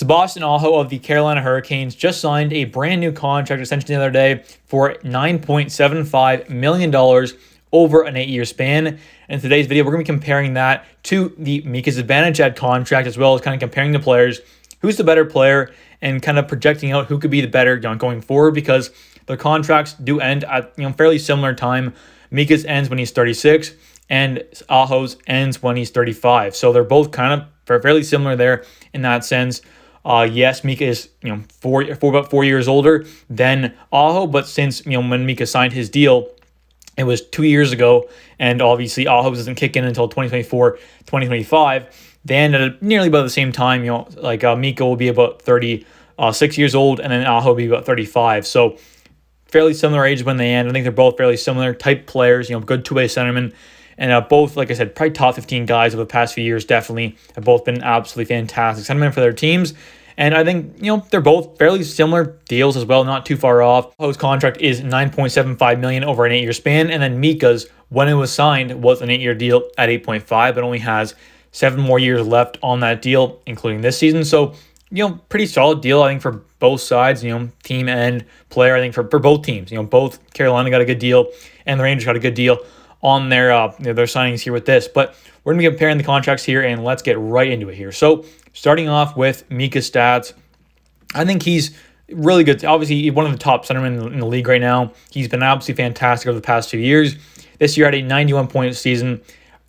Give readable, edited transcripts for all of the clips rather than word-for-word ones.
Sebastian Aho of the Carolina Hurricanes just signed a brand new contract extension the other day for $9.75 million over an 8-year span. And in today's video, we're going to be comparing that to the Mika Zibanejad contract, as well as kind of comparing the players, who's the better player, and kind of projecting out who could be the better going forward, because their contracts do end at fairly similar time. Mika's ends when he's 36, and Aho's ends when he's 35. So they're both kind of fairly similar there in that sense. Yes, Mika is about 4 years older than Aho, but since when Mika signed his deal, it was 2 years ago, and obviously Aho doesn't kick in until 2024, 2025. They ended at nearly about the same time. Mika will be about 36 years old, and then Aho will be about 35. So fairly similar age when they end. I think they're both fairly similar type players. Good two-way centermen. And both, like I said, probably top 15 guys over the past few years, definitely have both been absolutely fantastic centermen for their teams. And I think, they're both fairly similar deals as well, not too far off. Aho's contract is $9.75 million over an 8-year span. And then Mika's, when it was signed, was an 8-year deal at $8.5, but only has 7 more years left on that deal, including this season. So, pretty solid deal, I think, for both sides, team and player. I think for both teams, both Carolina got a good deal and the Rangers got a good deal on their signings here with this. But we're going to be comparing the contracts here, and let's get right into it here. So starting off with Mika Stats, I think he's really good. Obviously, he's one of the top centermen in the league right now. He's been absolutely fantastic over the past 2 years. This year had a 91-point season,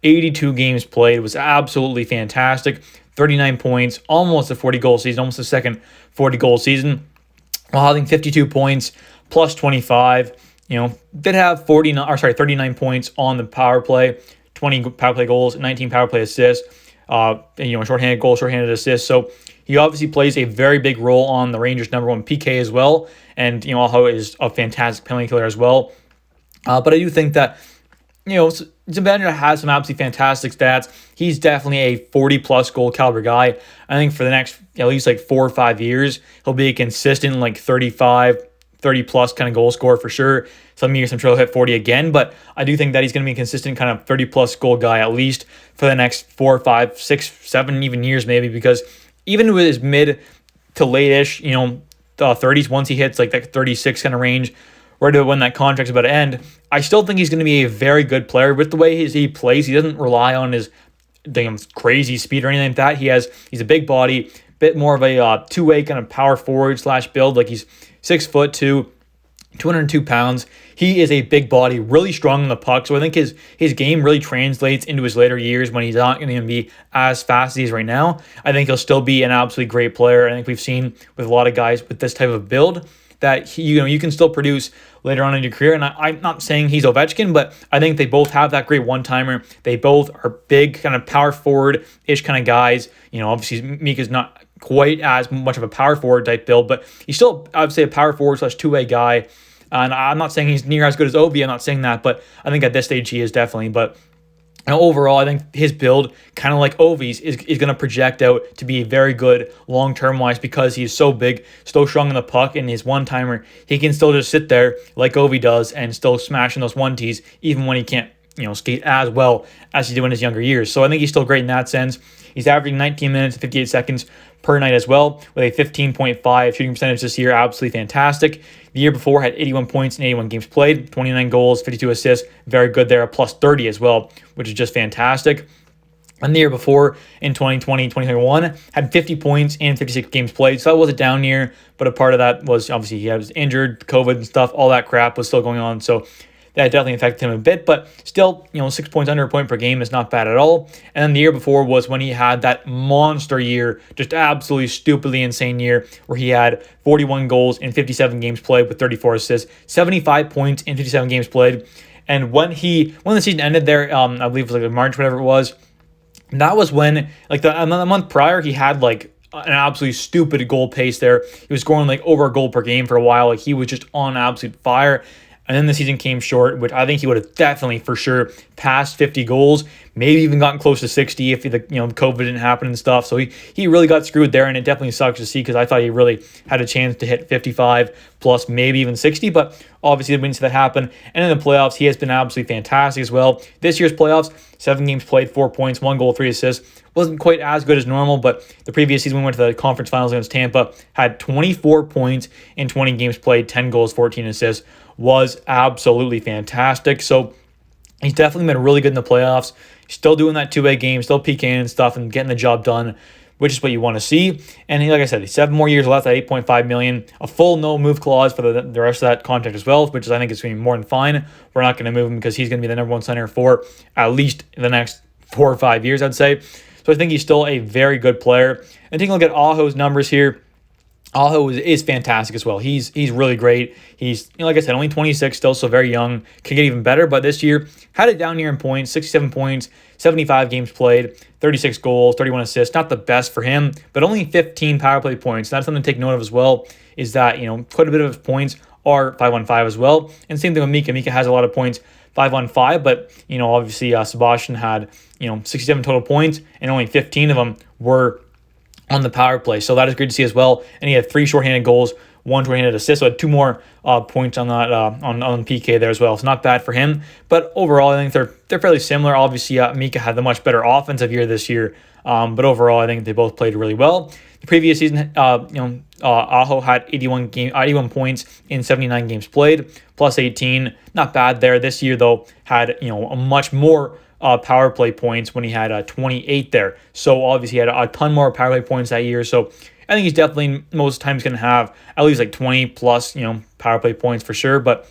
82 games played, was absolutely fantastic. 39 points, almost a 40-goal season, almost a second 40-goal season, while having 52 points, plus 25. Did have 39 points on the power play, 20 power play goals, 19 power play assists, shorthanded goals, shorthanded assists. So he obviously plays a very big role on the Rangers' #1 PK as well. And, Aho is a fantastic penalty killer as well. But I do think that, Zibanejad has some absolutely fantastic stats. He's definitely a 40-plus goal caliber guy. I think for the next at least 4 or 5 years, he'll be a consistent 30-plus kind of goal scorer for sure. Some years I'm sure he'll hit 40 again, but I do think that he's going to be a consistent kind of 30-plus goal guy at least for the next 4, 5, 6, 7 even years maybe, because even with his mid to late-ish, 30s, once he hits that 36 kind of range, right to when that contract's about to end, I still think he's going to be a very good player. With the way he plays, he doesn't rely on his crazy speed or anything like that. He's a big body, bit more of a two-way kind of power forward / build. He's 6'2", 202 pounds. He is a big body, really strong on the puck. So I think his game really translates into his later years when he's not going to be as fast as he is right now. I think he'll still be an absolutely great player. I think we've seen with a lot of guys with this type of build that you can still produce later on in your career. And I'm not saying he's Ovechkin, but I think they both have that great one-timer. They both are big, kind of power forward-ish kind of guys. Obviously Mika's not quite as much of a power forward type build, but he's still, I would say, a power forward / two-way guy. And I'm not saying he's near as good as Ovi. I'm not saying that, but I think at this stage he is definitely. But overall, I think his build, kind of like Ovi's, is going to project out to be very good long-term wise, because he's so big, so strong in the puck, and his one-timer, he can still just sit there like Ovi does and still smashing those one-tees even when he can't skate as well as he did in his younger years. So I think he's still great in that sense. He's averaging 19 minutes and 58 seconds per night as well, with a 15.5 shooting percentage this year. Absolutely fantastic. The year before had 81 points in 81 games played, 29 goals, 52 assists. Very good there, a plus 30 as well, which is just fantastic. And the year before, in 2020, 2021, had 50 points in 56 games played. So that was a down year, but a part of that was obviously he was injured, COVID and stuff, all that crap was still going on. So that definitely affected him a bit, but still, 6 points under a point per game is not bad at all. And then the year before was when he had that monster year, just absolutely stupidly insane year, where he had 41 goals in 57 games played with 34 assists, 75 points in 57 games played. And when the season ended there, I believe it was March, whatever it was, that was when, the month prior, he had an absolutely stupid goal pace there. He was scoring over a goal per game for a while. He was just on absolute fire. And then the season came short, which I think he would have definitely for sure passed 50 goals, maybe even gotten close to 60 if COVID didn't happen and stuff. So he really got screwed there, and it definitely sucks to see, because I thought he really had a chance to hit 55 plus, maybe even 60, but obviously we didn't see that happen. And in the playoffs, he has been absolutely fantastic as well. This year's playoffs, 7 games played, 4 points, 1 goal, 3 assists, wasn't quite as good as normal, but the previous season we went to the conference finals against Tampa, had 24 points in 20 games played, 10 goals, 14 assists, was absolutely fantastic. So he's definitely been really good in the playoffs. He's still doing that two-way game, still PKing and stuff and getting the job done, which is what you want to see. And like I said, he's 7 more years left at $8.5 million, a full no-move clause for the rest of that contract as well, which is, I think, is going to be more than fine. We're not going to move him because he's going to be the number one center for at least the next 4 or 5 years, I'd say. So I think he's still a very good player. And taking a look at Aho's numbers here, Aho is fantastic as well. He's really great. He's, like I said, only 26 still, so very young. Could get even better, but this year had it down here in points, 67 points, 75 games played, 36 goals, 31 assists. Not the best for him, but only 15 power play points. That's something to take note of as well, is that, quite a bit of his points are 5-on-5 as well. And same thing with Mika. Mika has a lot of points 5-on-5, but, obviously Sebastian had, 67 total points, and only 15 of them were on the power play. So that is great to see as well. And he had 3 shorthanded goals, 1 shorthanded assist. So had 2 more points on that on PK there as well. It's not bad for him. But overall, I think they're fairly similar. Obviously, Mika had the much better offensive year this year. But overall, I think they both played really well. The previous season, Aho had 81 points in 79 games played, plus 18. Not bad there. This year, though, had a much more power play points when he had 28 there. So obviously he had a ton more power play points that year. So I think he's definitely most times going to have at least like 20 plus, power play points for sure. But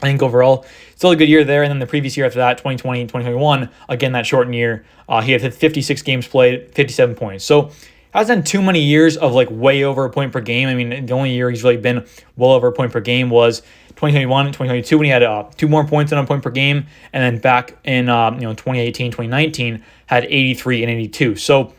I think overall, still a good year there. And then the previous year after that, 2020 and 2021, again, that shortened year, he had 56 games played, 57 points. So hasn't done too many years of like way over a point per game. I mean, the only year he's really been well over a point per game was 2021 and 2022 when he had 2 more points than a point per game. And then back in 2018, 2019 had 83 and 82. So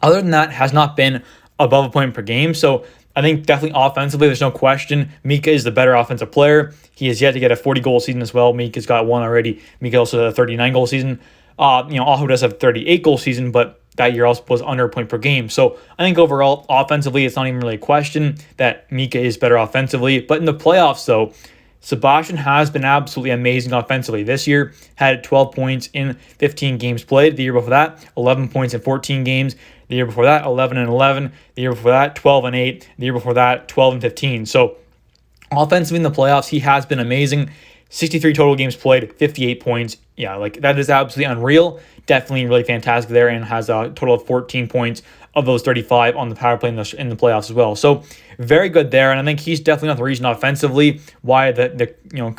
other than that, has not been above a point per game. So I think definitely offensively, there's no question. Mika is the better offensive player. He has yet to get a 40-goal season as well. Mika's got 1 already. Mika also had a 39-goal season. Aho does have a 38-goal season, but that year also was under a point per game. So I think overall, offensively, it's not even really a question that Mika is better offensively. But in the playoffs, though, Sebastian has been absolutely amazing offensively. This year, had 12 points in 15 games played. The year before that, 11 points in 14 games. The year before that, 11 and 11. The year before that, 12 and 8. The year before that, 12 and 15. So offensively in the playoffs, he has been amazing. 63 total games played, 58 points. Yeah, like that is absolutely unreal. Definitely really fantastic there, and has a total of 14 points of those 35 on the power play in the playoffs as well. So very good there, and I think he's definitely not the reason offensively why the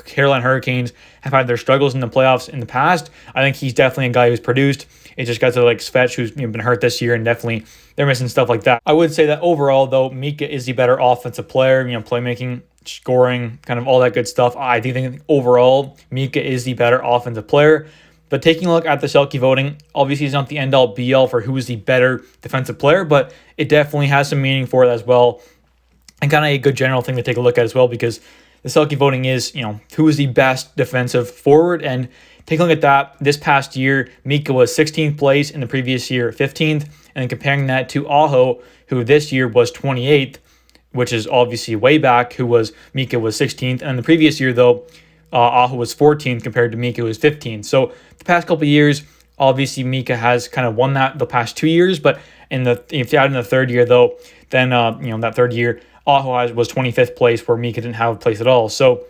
Carolina Hurricanes have had their struggles in the playoffs in the past. I think he's definitely a guy who's produced. It's just guys like Svetch, who's been hurt this year, and definitely they're missing stuff like that. I would say that overall, though, Mika is the better offensive player. Playmaking, scoring, kind of all that good stuff. I do think overall Mika is the better offensive player. But taking a look at the Selke voting, obviously it's not the end-all be-all for who is the better defensive player, but it definitely has some meaning for it as well. And kind of a good general thing to take a look at as well, because the Selke voting is, who is the best defensive forward. And taking a look at that, this past year, Mika was 16th place, in the previous year 15th. And then comparing that to Aho, who this year was 28th, which is obviously way back, Mika was 16th. And the previous year, though, Aho was 14th compared to Mika, who was 15th. So the past couple of years, obviously Mika has kind of won that the past 2 years. But if you add in the third year, though, then that third year, Aho was 25th place, where Mika didn't have a place at all. So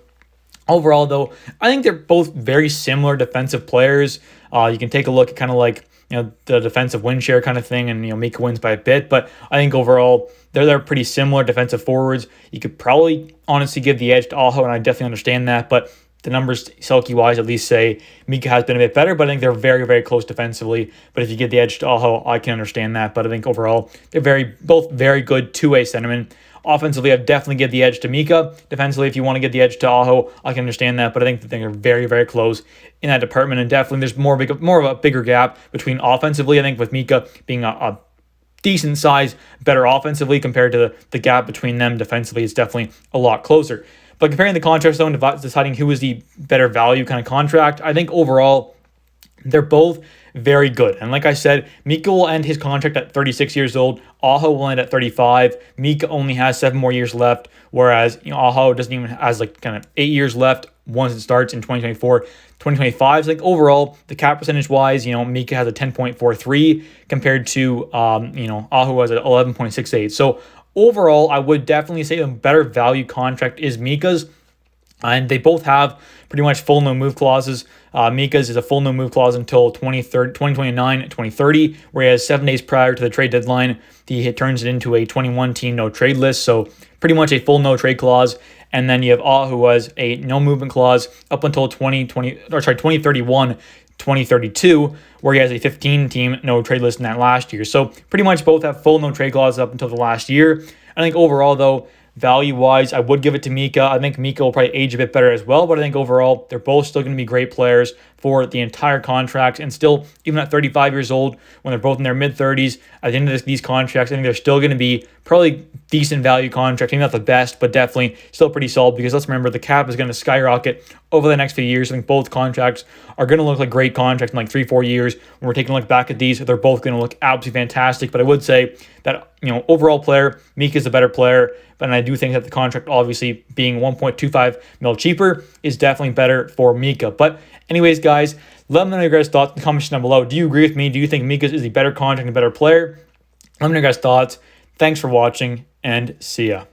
overall, though, I think they're both very similar defensive players. You can take a look at kind of like the defensive win share kind of thing, and Mika wins by a bit. But I think overall they're pretty similar defensive forwards. You could probably honestly give the edge to Aho, and I definitely understand that. But the numbers, Selke-wise, at least say Mika has been a bit better, but I think they're very, very close defensively. But if you give the edge to Aho, I can understand that. But I think overall, they're both very good two-way centermen. Offensively, I'd definitely give the edge to Mika. Defensively, if you want to get the edge to Aho, I can understand that. But I think that they're very, very close in that department. And definitely there's more of a bigger gap between offensively, I think, with Mika being a decent size better offensively compared to the gap between them defensively is definitely a lot closer. But comparing the contracts, though, and deciding who is the better value kind of contract, I think overall they're both very good. And like I said, Mika will end his contract at 36 years old. Aho will end at 35. Mika only has 7 more years left, whereas Aho doesn't even has like kind of 8 years left once it starts in 2024. 2025. So like overall, the cap percentage wise, Mika has a 10.43 compared to Aho has an 11.68. So overall, I would definitely say the better value contract is Mika's. And they both have pretty much full no move clauses. Mika's is a full no move clause until 2029, 2030, where he has 7 days prior to the trade deadline. He turns it into a 21 team no trade list. So pretty much a full no trade clause. And then you have Aho, who has a no movement clause up until 2031, 2032, where he has a 15 team no trade list in that last year. So pretty much both have full no trade clauses up until the last year. I think overall, though, value-wise, I would give it to Mika. I think Mika will probably age a bit better as well, but I think overall, they're both still going to be great players for the entire contract. And still, even at 35 years old, when they're both in their mid-30s, at the end of these contracts, I think they're still going to be probably decent value contracts. Maybe not the best, but definitely still pretty solid, because let's remember, the cap is going to skyrocket over the next few years. I think both contracts are going to look like great contracts in like 3-4 years. When we're taking a look back at these, they're both going to look absolutely fantastic. But I would say that, overall player, Mika is the better player. But I do think that the contract, obviously being 1.25 mil cheaper, is definitely better for Mika. But anyways, guys, let me know your guys' thoughts in the comments down below. Do you agree with me? Do you think Mika is the better contract and better player? Let me know your guys' thoughts. Thanks for watching, and see ya.